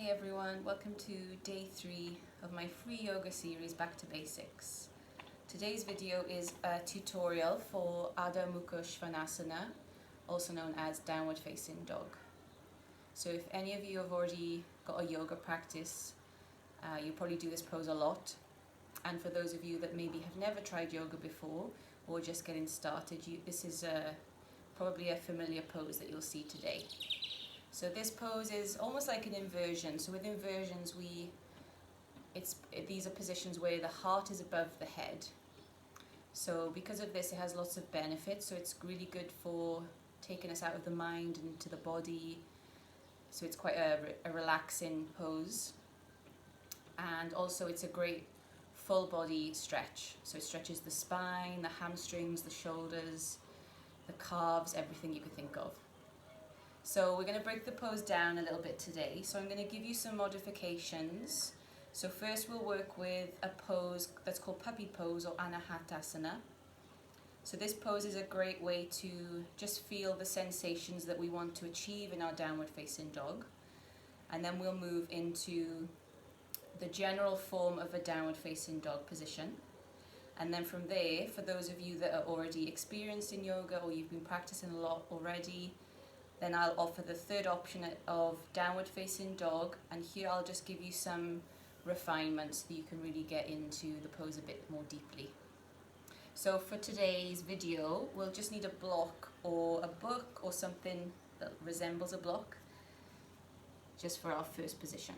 Hey everyone, welcome to day 3 of my free yoga series Back to Basics. Today's video is a tutorial for Adho Mukha Svanasana, also known as downward facing dog. So if any of you have already got a yoga practice, you probably do this pose a lot. And for those of you that maybe have never tried yoga before or just getting started, this is probably a familiar pose that you'll see today. So this pose is almost like an inversion. So with inversions, these are positions where the heart is above the head. So because of this, it has lots of benefits. So it's really good for taking us out of the mind and into the body. So it's quite a relaxing pose. And also it's a great full body stretch. So it stretches the spine, the hamstrings, the shoulders, the calves, everything you could think of. So we're going to break the pose down a little bit today. So I'm going to give you some modifications. So first we'll work with a pose that's called puppy pose or anahatasana. So this pose is a great way to just feel the sensations that we want to achieve in our downward facing dog. And then we'll move into the general form of a downward facing dog position. And then from there, for those of you that are already experienced in yoga or you've been practicing a lot already, then I'll offer the third option of downward facing dog, and here I'll just give you some refinements so that you can really get into the pose a bit more deeply. So for today's video, we'll just need a block or a book or something that resembles a block just for our first position.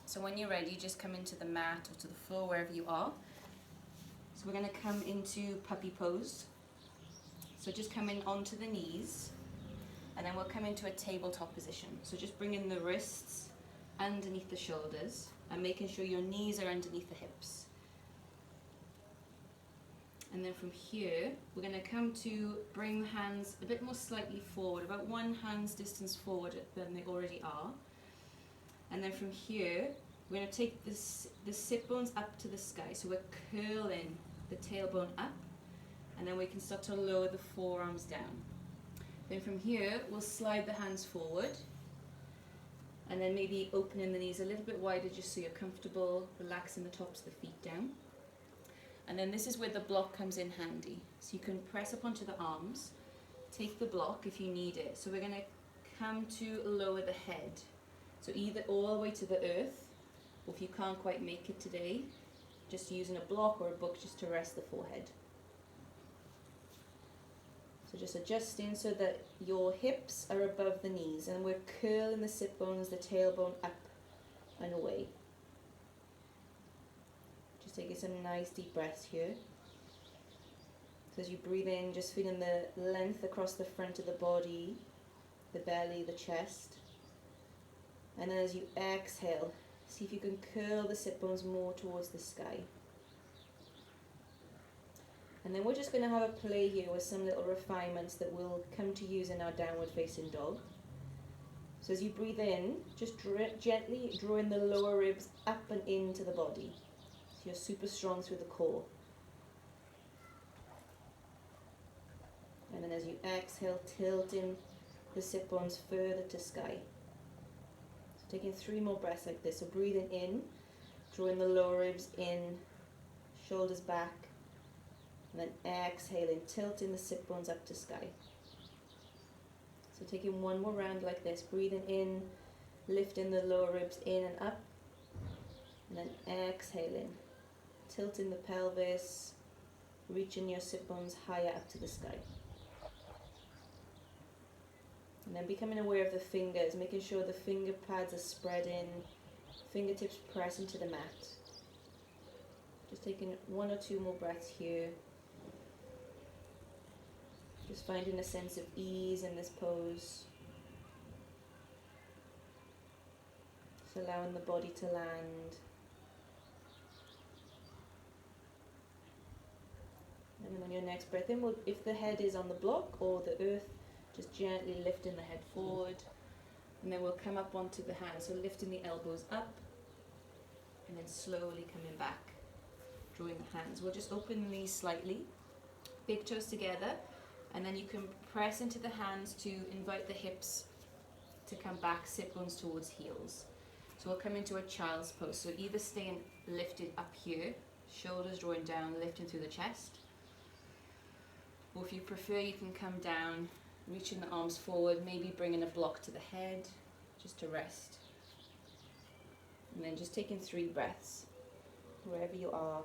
So when you're ready, just come into the mat or to the floor, wherever you are. So we're going to come into puppy pose. So just come in onto the knees. And then we'll come into a tabletop position. So just bringing the wrists underneath the shoulders and making sure your knees are underneath the hips. And then from here, we're going to come to bring the hands a bit more slightly forward, about one hand's distance forward than they already are. And then from here, we're going to take the sit bones up to the sky. So we're curling the tailbone up, and then we can start to lower the forearms down. Then from here, we'll slide the hands forward and then maybe opening the knees a little bit wider just so you're comfortable, relaxing the tops of the feet down. And then this is where the block comes in handy. So you can press up onto the arms, take the block if you need it. So we're going to come to lower the head. So either all the way to the earth, or if you can't quite make it today, just using a block or a book just to rest the forehead. So just adjusting so that your hips are above the knees, and we're curling the sit bones, the tailbone up and away. Just taking some nice deep breaths here. So as you breathe in, just feeling the length across the front of the body, the belly, the chest. And then as you exhale, see if you can curl the sit bones more towards the sky. And then we're just going to have a play here with some little refinements that we'll come to use in our downward facing dog. So as you breathe in, just gently drawing the lower ribs up and into the body. So you're super strong through the core. And then as you exhale, tilting the sit bones further to sky. So taking 3 more breaths like this. So breathing in, drawing the lower ribs in, shoulders back. And then exhaling, tilting the sit bones up to sky. So taking 1 more round like this, breathing in, lifting the lower ribs in and up. And then exhaling, tilting the pelvis, reaching your sit bones higher up to the sky. And then becoming aware of the fingers, making sure the finger pads are spreading, fingertips press into the mat. Just taking 1 or 2 more breaths here. Just finding a sense of ease in this pose. Just allowing the body to land. And then on your next breath in, if the head is on the block or the earth, just gently lifting the head forward. And then we'll come up onto the hands, so lifting the elbows up and then slowly coming back, drawing the hands. We'll just open the knees slightly, big toes together. And then you can press into the hands to invite the hips to come back, sit bones towards heels. So we'll come into a child's pose. So either staying lifted up here, shoulders drawing down, lifting through the chest. Or if you prefer, you can come down, reaching the arms forward, maybe bringing a block to the head, just to rest. And then just taking 3 breaths, wherever you are.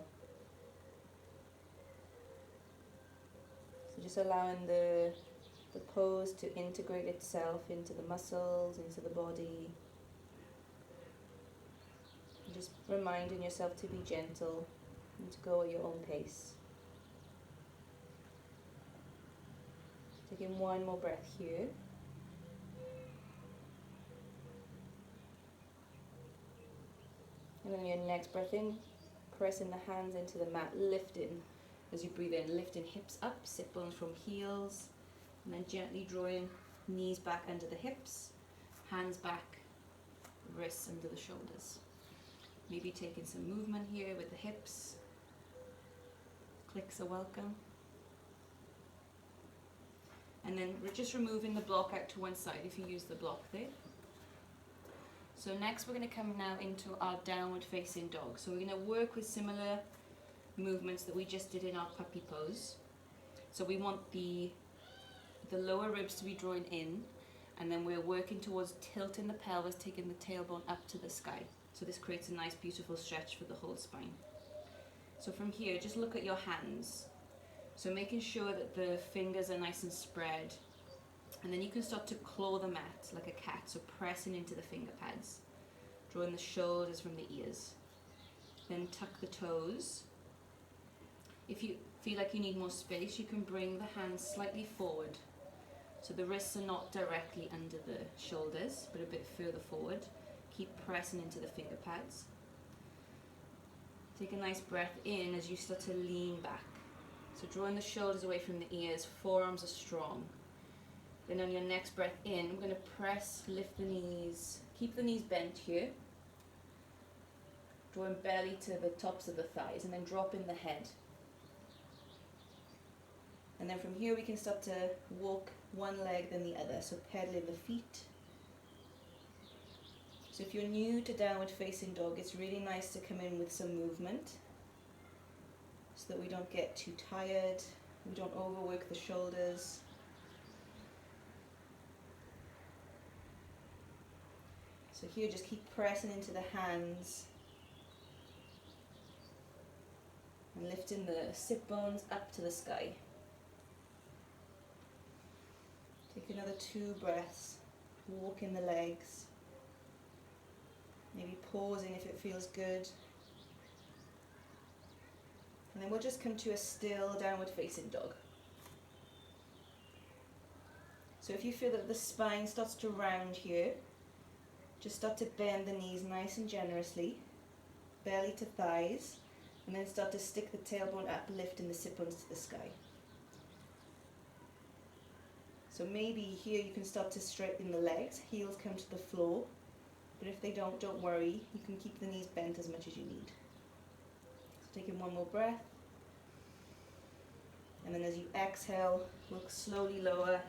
So just allowing the pose to integrate itself into the muscles, into the body. And just reminding yourself to be gentle and to go at your own pace. Taking one more breath here. And then your next breath in, pressing the hands into the mat, lifting as you breathe in, lifting hips up, sit bones from heels, and then gently drawing knees back under the hips, hands back, wrists under the shoulders. Maybe taking some movement here with the hips. Clicks are welcome. And then we're just removing the block out to one side if you use the block there. So next we're going to come now into our downward facing dog. So we're going to work with similar movements that we just did in our puppy pose. So we want the lower ribs to be drawn in, and then we're working towards tilting the pelvis, taking the tailbone up to the sky. So this creates a nice beautiful stretch for the whole spine. So from here, just look at your hands. So making sure that the fingers are nice and spread, and then you can start to claw the mat like a cat, so pressing into the finger pads, drawing the shoulders from the ears. Then tuck the toes. If you feel like you need more space, you can bring the hands slightly forward. So the wrists are not directly under the shoulders, but a bit further forward. Keep pressing into the finger pads. Take a nice breath in as you start to lean back. So drawing the shoulders away from the ears, forearms are strong. Then on your next breath in, we're going to press, lift the knees, keep the knees bent here. Drawing belly to the tops of the thighs, and then drop in the head. And then from here we can start to walk one leg then the other, so pedaling the feet. So if you're new to downward facing dog, it's really nice to come in with some movement so that we don't get too tired, we don't overwork the shoulders. So here just keep pressing into the hands and lifting the sit bones up to the sky. Take another 2 breaths, walking the legs, maybe pausing if it feels good. And then we'll just come to a still downward facing dog. So if you feel that the spine starts to round here, just start to bend the knees nice and generously, belly to thighs, and then start to stick the tailbone up, lifting the sit bones to the sky. So maybe here you can start to straighten the legs, heels come to the floor, but if they don't worry, you can keep the knees bent as much as you need. So taking one more breath, and then as you exhale, look slowly lower,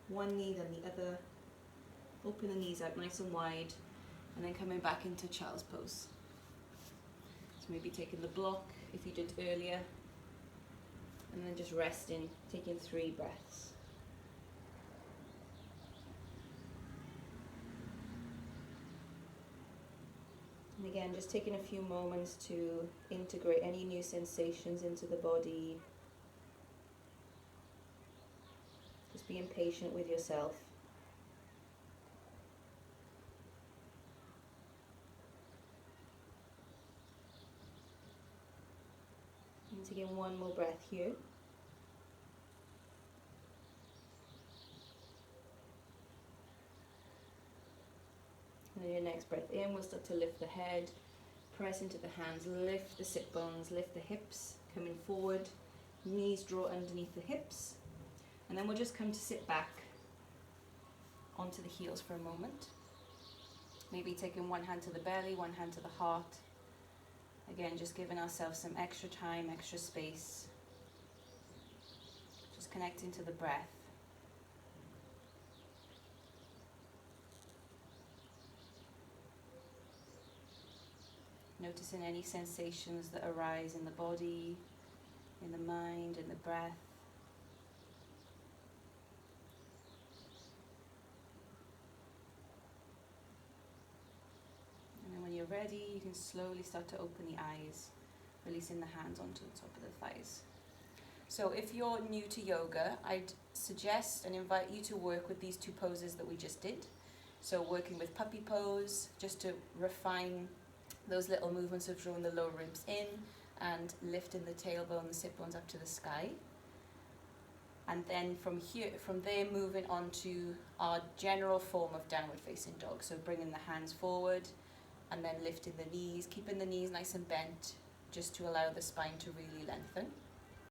one knee then the other, open the knees out nice and wide, and then coming back into child's pose. So maybe taking the block if you did earlier, and then just resting, taking 3 breaths. And again, just taking a few moments to integrate any new sensations into the body. Just being patient with yourself. And taking one more breath here. And then your next breath in, we'll start to lift the head, press into the hands, lift the sit bones, lift the hips, coming forward, knees draw underneath the hips, and then we'll just come to sit back onto the heels for a moment. Maybe taking one hand to the belly, one hand to the heart. Again, just giving ourselves some extra time, extra space. Just connecting to the breath. Noticing any sensations that arise in the body, in the mind, in the breath. And then when you're ready, you can slowly start to open the eyes, releasing the hands onto the top of the thighs. So if you're new to yoga, I'd suggest and invite you to work with these two poses that we just did. So working with puppy pose, just to refine those little movements of drawing the lower ribs in and lifting the tailbone, the sit bones up to the sky. And then from there moving on to our general form of downward facing dog. So bringing the hands forward and then lifting the knees, keeping the knees nice and bent just to allow the spine to really lengthen.